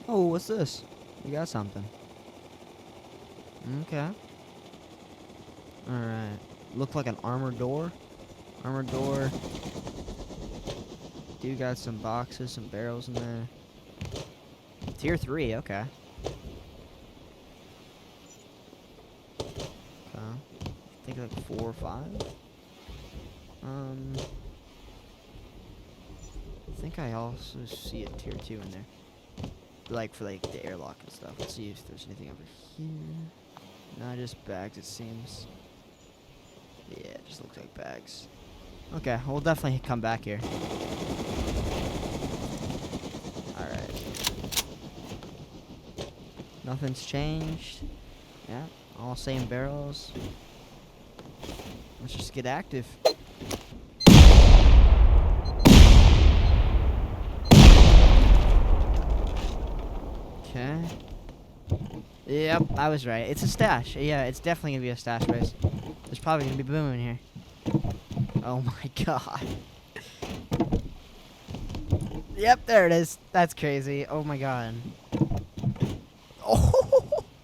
Oh, what's this? We got something. Okay. Alright. Looked like an armored door. Armored door. Do got some boxes, some barrels in there. Tier 3, okay. Okay. I think like 4 or 5. I think I also see a tier 2 in there. Like for like the airlock and stuff. Let's see if there's anything over here. No, just bags it seems. Yeah, it just looks like bags. Okay, we'll definitely come back here. Alright. Nothing's changed. Yeah, all same barrels. Let's just get active. Okay. Yep, I was right. It's a stash. Yeah, it's definitely gonna be a stash base. There's probably gonna be boom in here. Oh my god. Yep, there it is. That's crazy. Oh my god. Oh,